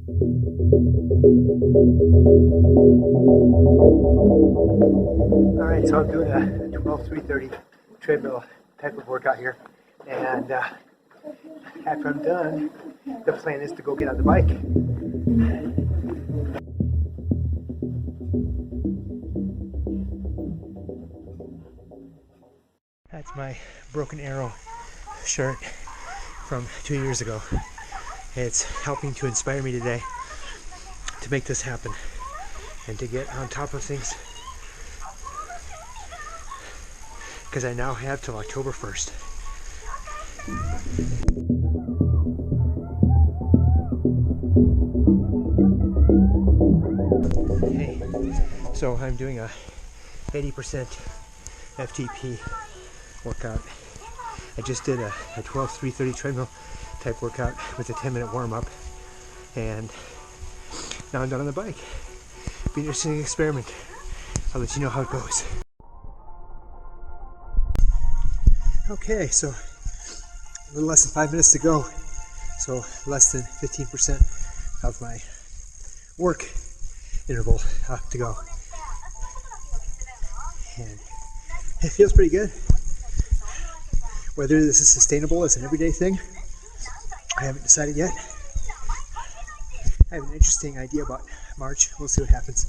Alright, so I'm doing a 12-3-30 treadmill type of workout here, and after I'm done, the plan is to go get on the bike. That's my Broken Arrow shirt from 2 years ago. It's helping to inspire me today to make this happen and to get on top of things, because I now have till October 1st. Hey, so I'm doing a 80% FTP workout. I just did a 12-3-30 treadmill type workout with a 10-minute warm-up, and now I'm done on the bike. Be an interesting experiment. I'll let you know how it goes. Okay, so a little less than 5 minutes to go. So less than 15% of my work interval to go. And it feels pretty good. Whether this is sustainable as an everyday thing, I haven't decided yet. I have an interesting idea about March. We'll see what happens.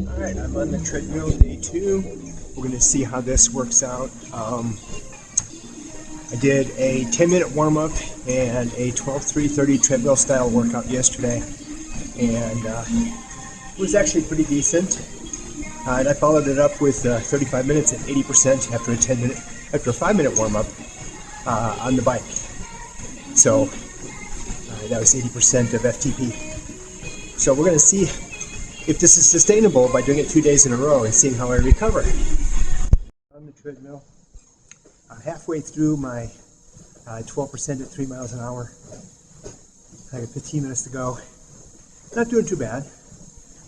Alright, I'm on the treadmill day 2. We're going to see how this works out. I did a 10-minute warm-up and a 12-3-30 treadmill style workout yesterday, and it was actually pretty decent. And I followed it up with 35 minutes at 80% after a 5-minute warm-up on the bike. So that was 80% of FTP. So we're going to see if this is sustainable by doing it 2 days in a row and seeing how I recover. On the treadmill, halfway through my 12% at 3 miles an hour. I got 15 minutes to go. Not doing too bad.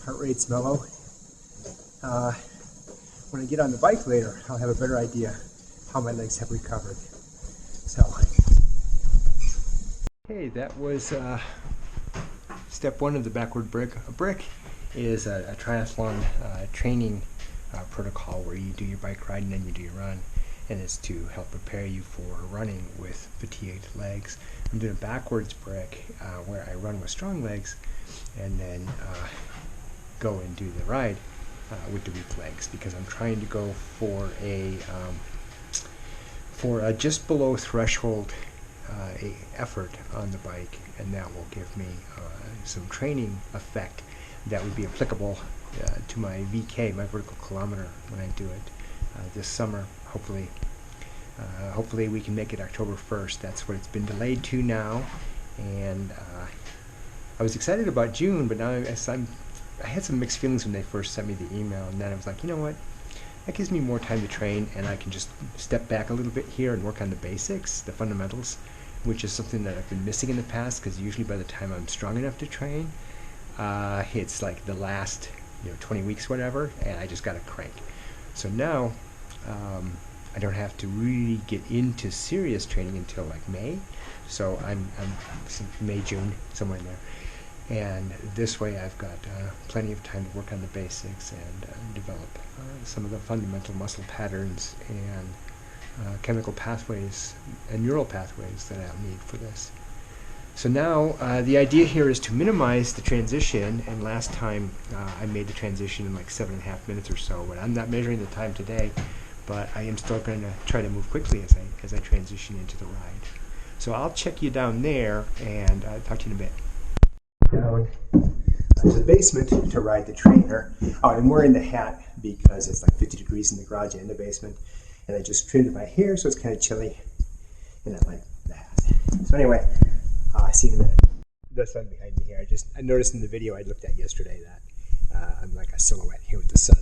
Heart rate's mellow. When I get on the bike later, I'll have a better idea how my legs have recovered. So, okay, that was step 1 of the backward brick. A brick is a triathlon training protocol where you do your bike ride and then you do your run, and it's to help prepare you for running with fatigued legs. I'm doing a backwards brick where I run with strong legs and then go and do the ride with the weak legs, because I'm trying to go for a just below threshold effort on the bike, and that will give me some training effect that would be applicable to my VK, my vertical kilometer, when I do it this summer. Hopefully we can make it October 1st. That's what it's been delayed to now, and I was excited about June, but now I had some mixed feelings when they first sent me the email, and then I was like, you know what, that gives me more time to train, and I can just step back a little bit here and work on the basics, the fundamentals, which is something that I've been missing in the past, because usually by the time I'm strong enough to train, it's like the last 20 weeks, whatever, and I just got to crank. So now I don't have to really get into serious training until like May. So I'm May, June, somewhere in there. And this way I've got plenty of time to work on the basics and develop some of the fundamental muscle patterns and chemical pathways and neural pathways that I'll need for this. So now the idea here is to minimize the transition, and last time I made the transition in like 7.5 minutes or so, but I'm not measuring the time today, but I am still going to try to move quickly as I transition into the ride. So I'll check you down there and talk to you in a bit. Down to the basement to ride the trainer. Oh, I'm wearing the hat because it's like 50 degrees in the garage and in the basement, and I just trimmed my hair so it's kind of chilly, and I like the hat. So anyway, see you in a minute. The sun behind me here. I noticed in the video I looked at yesterday that I'm like a silhouette here with the sun.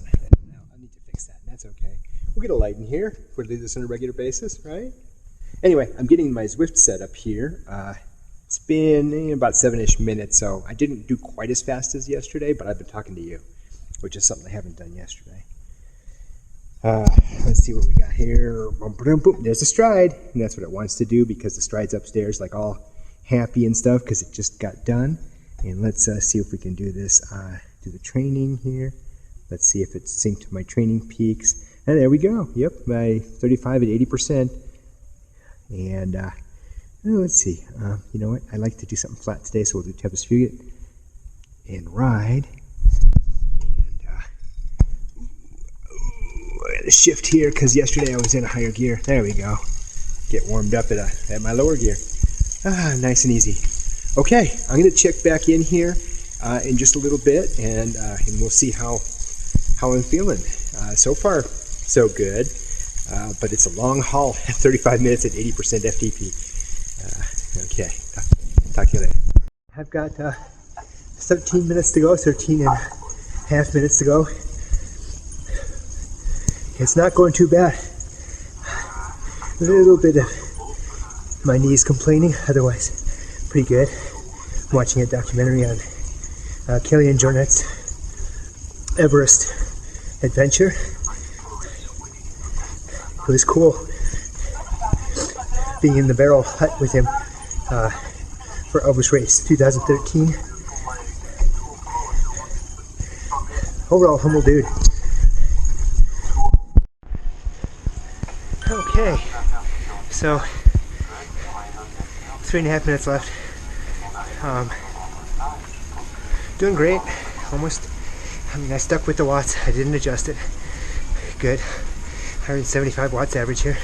Now I need to fix that, and that's okay. We'll get a light in here if we leave this on a regular basis, right? Anyway, I'm getting my Zwift set up here. It's been about 7-ish minutes, so I didn't do quite as fast as yesterday, but I've been talking to you, which is something I haven't done yesterday. Let's see what we got here. Boom, boom, boom. There's the stride, and that's what it wants to do because the stride's upstairs, like all happy and stuff, because it just got done. And let's see if we can do this. Do the training here. Let's see if it's synced to my training peaks. And there we go. Yep, my 35 at 80%. And let's see. You know what? I like to do something flat today, so we'll do Tevis-Fugit and ride. I gotta shift here because yesterday I was in a higher gear. There we go. Get warmed up at my lower gear. Nice and easy. Okay, I'm gonna check back in here in just a little bit, and we'll see how I'm feeling. So far, so good. But it's a long haul. 35 minutes at 80% FTP. Okay, talk to you later. I've got 13 minutes to go. 13 and a half minutes to go. It's not going too bad. A little bit of my knees complaining, otherwise pretty good. I'm watching a documentary on Killian Jornet's Everest adventure. It was cool being in the barrel hut with him for Elvis Race 2013. Overall, humble dude. Okay, so 3.5 minutes left. Doing great, almost. I mean, I stuck with the watts. I didn't adjust it. Good. 175 watts average here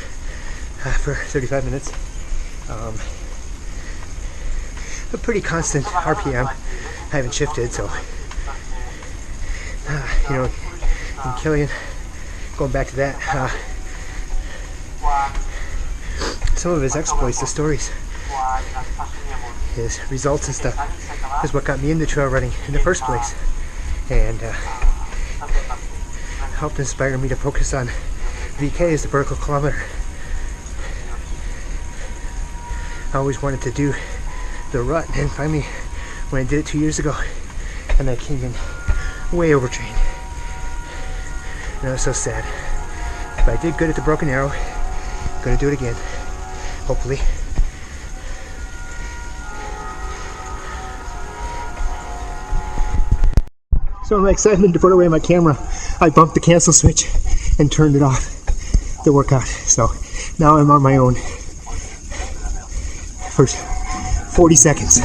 for 35 minutes. A pretty constant RPM. I haven't shifted, so you know, and Killian, going back to that. Some of his exploits, the stories, his results and stuff is what got me into trail running in the first place, and helped inspire me to focus on VK as the vertical kilometer. I always wanted to do the rut, and finally when I did it 2 years ago, and I came in way overtrained, and I was so sad. But I did good at the Broken Arrow. Gonna do it again, hopefully. So in my excitement to put away my camera, I bumped the cancel switch and turned it off to work out. So now I'm on my own for 40 seconds.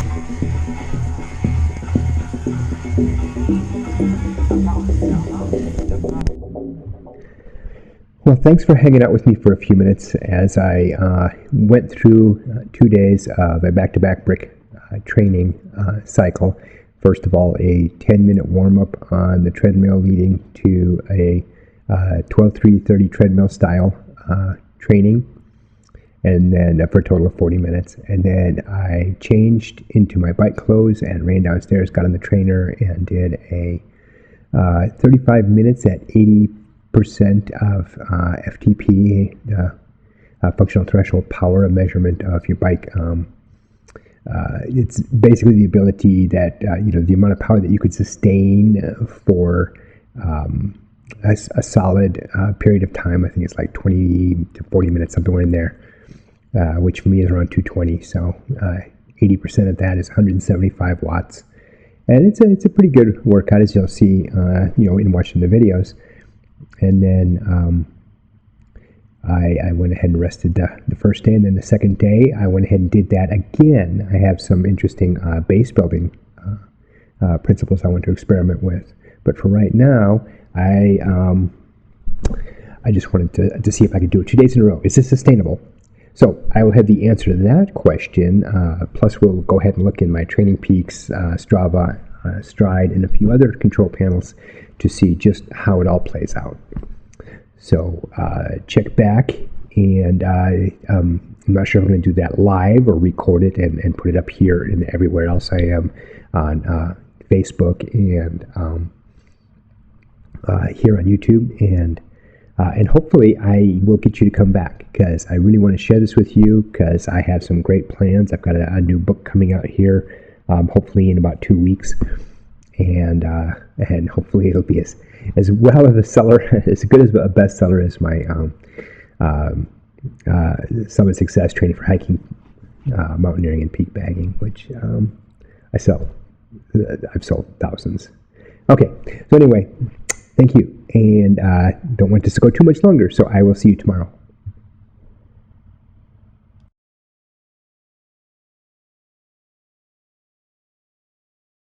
Well, thanks for hanging out with me for a few minutes as I went through 2 days of a back-to-back brick training cycle. First of all, a 10-minute warm-up on the treadmill leading to a 12-3-30 treadmill style training, and then for a total of 40 minutes. And then I changed into my bike clothes and ran downstairs, got on the trainer, and did a 35 minutes at 80% of FTP, functional threshold power, a measurement of your bike. It's basically the ability that, the amount of power that you could sustain for a solid period of time. I think it's like 20 to 40 minutes, somewhere in there, which for me is around 220. So 80% of that is 175 watts. And it's a pretty good workout, as you'll see, in watching the videos. And then I went ahead and rested the first day, and then the second day I went ahead and did that again. I have some interesting base building principles I want to experiment with, but for right now, I just wanted to see if I could do it 2 days in a row. Is this sustainable? So I will have the answer to that question. Plus, we'll go ahead and look in my Training Peaks, Strava, Stride, and a few other control panels to see just how it all plays out. So check back, and I'm not sure if I'm going to do that live or record it and put it up here and everywhere else I am on Facebook and here on YouTube. And And hopefully I will get you to come back, because I really want to share this with you, because I have some great plans. I've got a new book coming out here, hopefully in about 2 weeks. And hopefully it'll be as well of a seller, as good as a bestseller as my Summit Success Training for Hiking, Mountaineering, and Peak Bagging, which I sell. I've sold thousands. Okay, so anyway, thank you, and don't want this to go too much longer, so I will see you tomorrow.